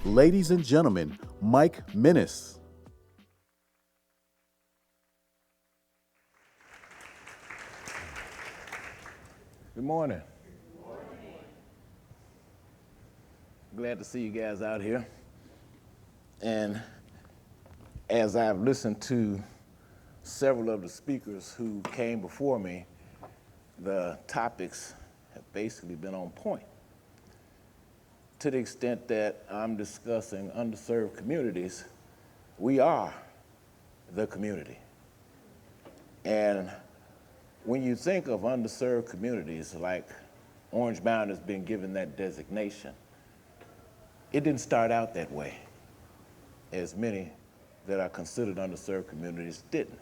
Ladies and gentlemen, Mike Minnis. Good morning. Glad to see you guys out here. And as I've listened to several of the speakers who came before me, the topics have basically been on point. To the extent that I'm discussing underserved communities, we are the community. And when you think of underserved communities, like Orange Mound has been given that designation, it didn't start out that way, as many that are considered underserved communities didn't.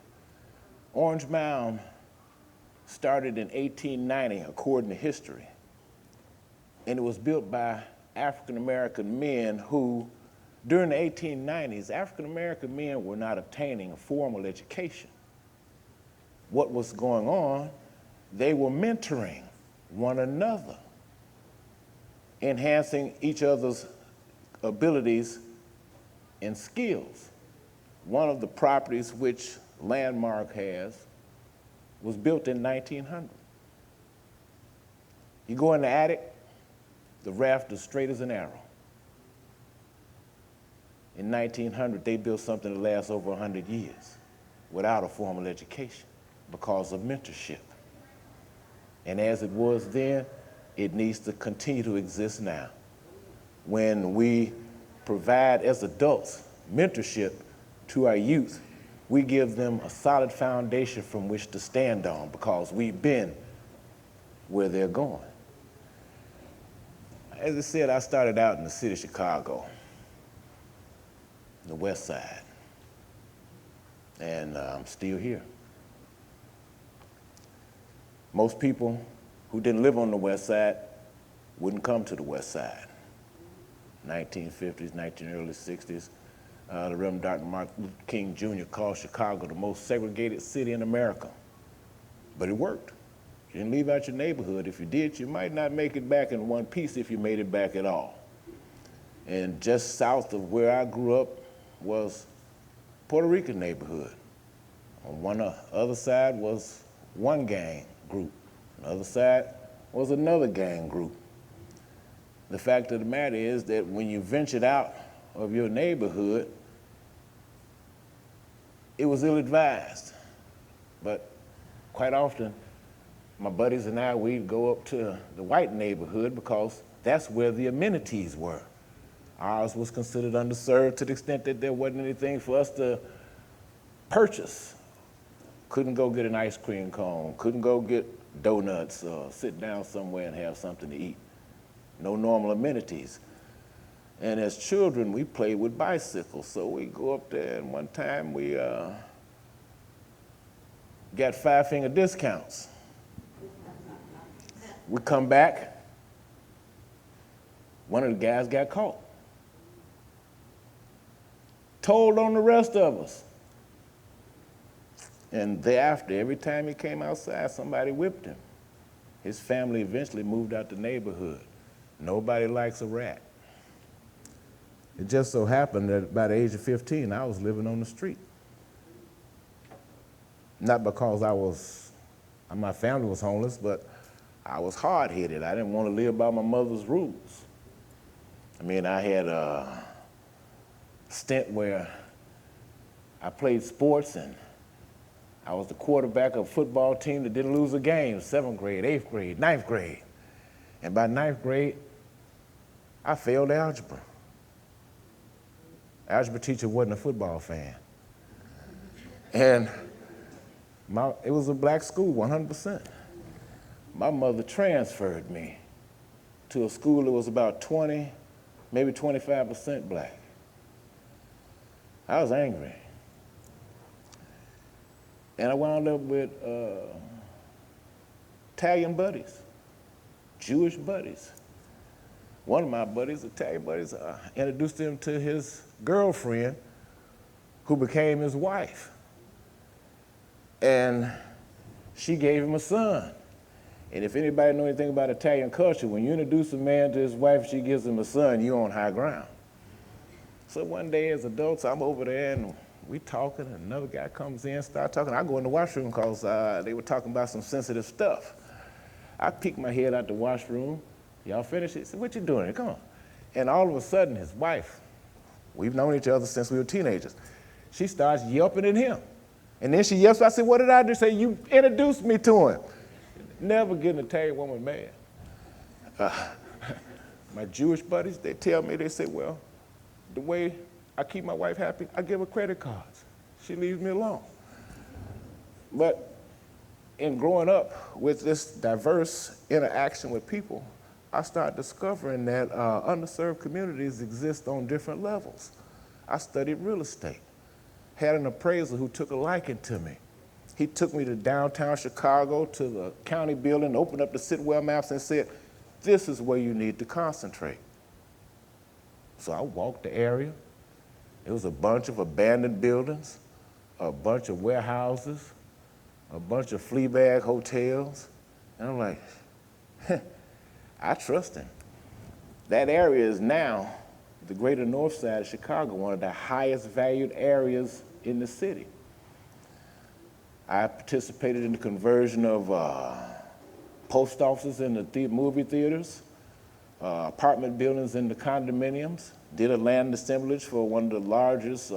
Orange Mound started in 1890, according to history, and it was built by African-American men who, during the 1890s, African-American men were not obtaining a formal education. What was going on, they were mentoring one another, enhancing each other's abilities and skills. One of the properties which Landmark has was built in 1900. You go in the attic, the raft is straight as an arrow. In 1900, they built something that lasts over 100 years without a formal education because of mentorship. And as it was then, it needs to continue to exist now. When we provide as adults mentorship to our youth, we give them a solid foundation from which to stand on because we've been where they're going. As I said, I started out in the city of Chicago, the West Side, and I'm still here. Most people who didn't live on the West Side wouldn't come to the West Side. 1950s, early 60s, the Reverend Dr. Martin Luther King Jr. called Chicago the most segregated city in America. But it worked. You didn't leave out your neighborhood. If you did, you might not make it back in one piece if you made it back at all. And just south of where I grew up was Puerto Rican neighborhood. On one other side was one gang group. On the other side was another gang group. The fact of the matter is that when you ventured out of your neighborhood, it was ill-advised. But quite often, my buddies and I, we'd go up to the white neighborhood because that's where the amenities were. Ours was considered underserved to the extent that there wasn't anything for us to purchase. Couldn't go get an ice cream cone, couldn't go get donuts or sit down somewhere and have something to eat. No normal amenities. And as children, we played with bicycles. So we go up there, and one time we got 5-finger discounts. We come back, one of the guys got caught. Told on the rest of us. And thereafter, every time he came outside, somebody whipped him. His family eventually moved out the neighborhood. Nobody likes a rat. It just so happened that by the age of 15, I was living on the street. Not because my family was homeless, but I was hard-headed. I didn't want to live by my mother's rules. I mean, I had a stint where I played sports and I was the quarterback of a football team that didn't lose a game, 7th grade, 8th grade, 9th grade. And by 9th grade, I failed algebra. Algebra teacher wasn't a football fan. And it was a black school, 100%. My mother transferred me to a school that was about 20, maybe 25% black. I was angry. And I wound up with Italian buddies, Jewish buddies. One of my buddies, Italian buddies, introduced him to his girlfriend, who became his wife. And she gave him a son. And if anybody knows anything about Italian culture, when you introduce a man to his wife, she gives him a son, you're on high ground. So one day as adults, I'm over there and we talking, and another guy comes in, start talking. I go in the washroom because they were talking about some sensitive stuff. I peek my head out the washroom. Y'all finished? He said, what you doing here? Come on. And all of a sudden, his wife, we've known each other since we were teenagers, she starts yelping at him. And then she yelps, I said, what did I do? Say, you introduced me to him. Never getting a Italian woman mad. My Jewish buddies, they tell me, they say, well, the way I keep my wife happy, I give her credit cards. She leaves me alone. But in growing up with this diverse interaction with people, I started discovering that underserved communities exist on different levels. I studied real estate, had an appraiser who took a liking to me. He took me to downtown Chicago to the county building, opened up the Sitwell maps and said, this is where you need to concentrate. So I walked the area. It was a bunch of abandoned buildings, a bunch of warehouses, a bunch of flea bag hotels. And I'm like, I trust him. That area is now the greater north side of Chicago, one of the highest valued areas in the city. I participated in the conversion of post offices in the movie theaters, apartment buildings in the condominiums, did a land assemblage for one of the largest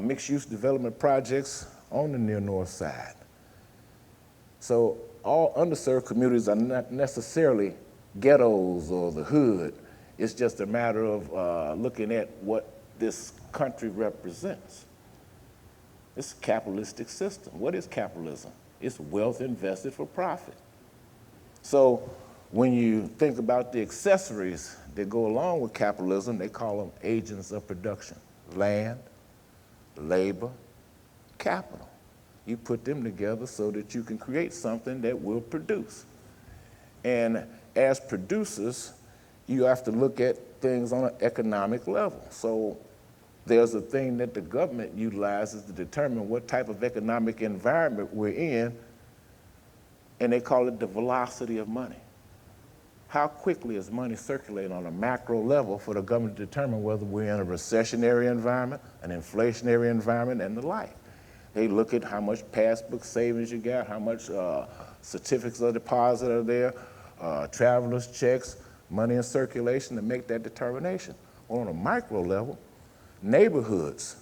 mixed-use development projects on the near north side. So all underserved communities are not necessarily ghettos or the hood. It's just a matter of looking at what this country represents. It's a capitalistic system. What is capitalism? It's wealth invested for profit. So when you think about the accessories that go along with capitalism, they call them agents of production: land, labor, capital. You put them together so that you can create something that will produce. And as producers, you have to look at things on an economic level. So there's a thing that the government utilizes to determine what type of economic environment we're in, and they call it the velocity of money. How quickly is money circulating on a macro level for the government to determine whether we're in a recessionary environment, an inflationary environment, and the like. They look at how much passbook savings you got, how much certificates of deposit are there, traveler's checks, money in circulation to make that determination. On a micro level, neighborhoods,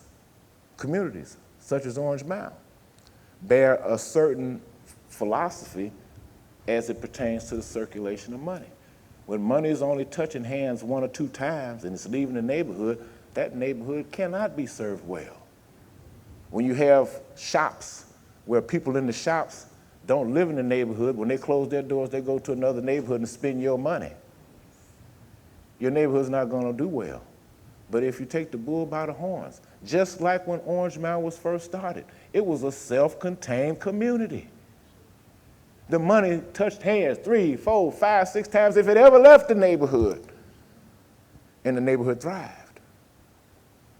communities, such as Orange Mound, bear a certain philosophy as it pertains to the circulation of money. When money is only touching hands one or two times and it's leaving the neighborhood, that neighborhood cannot be served well. When you have shops where people in the shops don't live in the neighborhood, when they close their doors, they go to another neighborhood and spend your money. Your neighborhood's not gonna do well. But if you take the bull by the horns, just like when Orange Mound was first started, it was a self-contained community. The money touched hands 3, 4, 5, 6 times if it ever left the neighborhood, and the neighborhood thrived.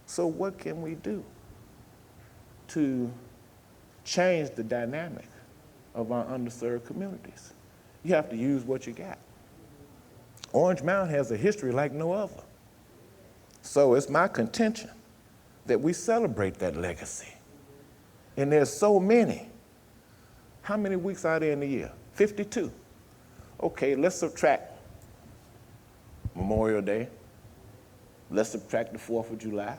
So what can we do to change the dynamic of our underserved communities? You have to use what you got. Orange Mound has a history like no other. So it's my contention that we celebrate that legacy. And there's so many. How many weeks are there in the year? 52. Okay, let's subtract Memorial Day. Let's subtract the 4th of July.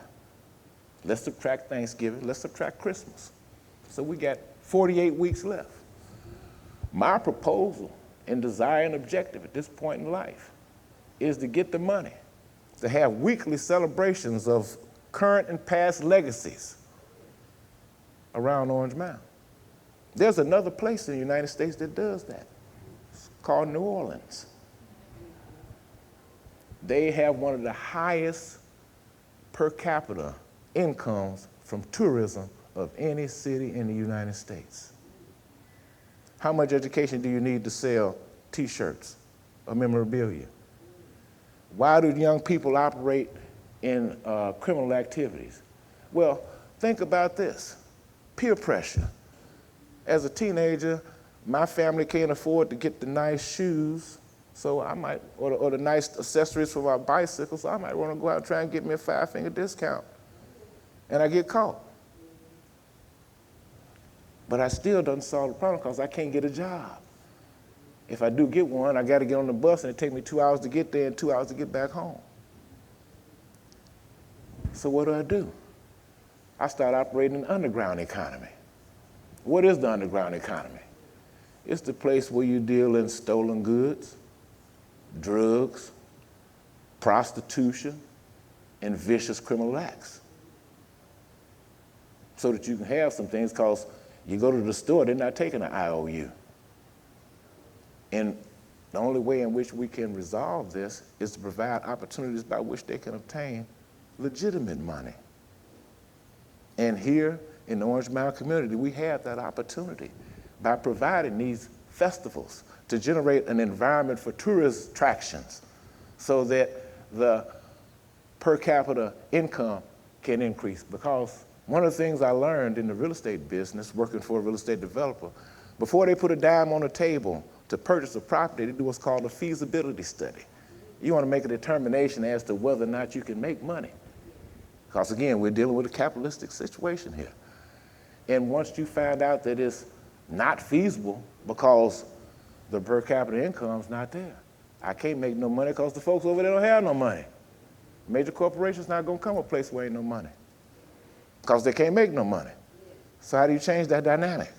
Let's subtract Thanksgiving. Let's subtract Christmas. So we got 48 weeks left. My proposal and desire and objective at this point in life is to get the money, to have weekly celebrations of current and past legacies around Orange Mound. There's another place in the United States that does that. It's called New Orleans. They have one of the highest per capita incomes from tourism of any city in the United States. How much education do you need to sell t-shirts or memorabilia? Why do young people operate in criminal activities? Well, think about this: peer pressure. As a teenager, my family can't afford to get the nice shoes, So I might, or the nice accessories for my bicycle, so I might want to go out and try and get me a 5-finger discount. And I get caught. But I still don't solve the problem because I can't get a job. If I do get one, I got to get on the bus and it takes me 2 hours to get there and 2 hours to get back home. So what do? I start operating an underground economy. What is the underground economy? It's the place where you deal in stolen goods, drugs, prostitution, and vicious criminal acts. So that you can have some things, because you go to the store, they're not taking an IOU. And the only way in which we can resolve this is to provide opportunities by which they can obtain legitimate money. And here in the Orange Mound community, we have that opportunity by providing these festivals to generate an environment for tourist attractions so that the per capita income can increase. Because one of the things I learned in the real estate business, working for a real estate developer, before they put a dime on the table to purchase a property, they do what's called a feasibility study. You want to make a determination as to whether or not you can make money. Because again, we're dealing with a capitalistic situation here. And once you find out that it's not feasible because the per capita income's not there, I can't make no money because the folks over there don't have no money. Major corporations not gonna come to a place where ain't no money because they can't make no money. So how do you change that dynamic?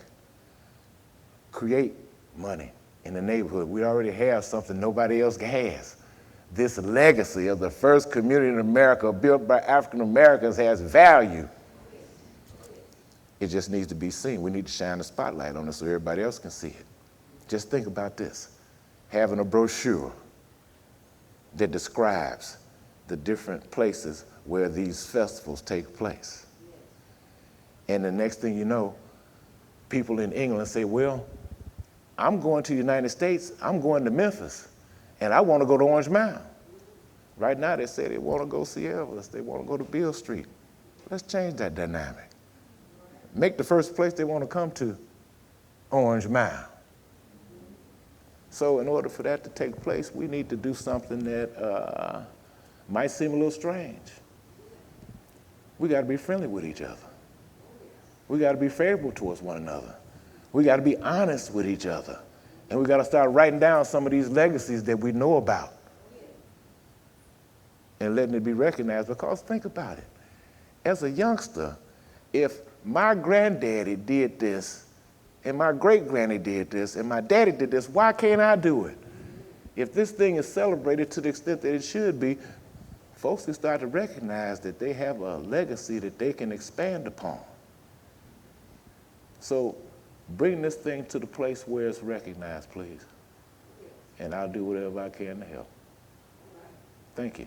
Create money in the neighborhood. We already have something nobody else has. This legacy of the first community in America built by African Americans has value. It just needs to be seen. We need to shine a spotlight on it so everybody else can see it. Just think about this. Having a brochure that describes the different places where these festivals take place. And the next thing you know, people in England say, well, I'm going to the United States, I'm going to Memphis, and I want to go to Orange Mound. Right now they say they want to go see Elvis, they want to go to Beale Street. Let's change that dynamic. Make the first place they want to come to Orange Mound. So in order for that to take place, we need to do something that might seem a little strange. We got to be friendly with each other. We got to be favorable towards one another. We got to be honest with each other. And we got to start writing down some of these legacies that we know about and letting it be recognized. Because think about it. As a youngster, if my granddaddy did this, and my great-granny did this, and my daddy did this, why can't I do it? If this thing is celebrated to the extent that it should be, folks can start to recognize that they have a legacy that they can expand upon. So bring this thing to the place where it's recognized, please. And I'll do whatever I can to help. Thank you.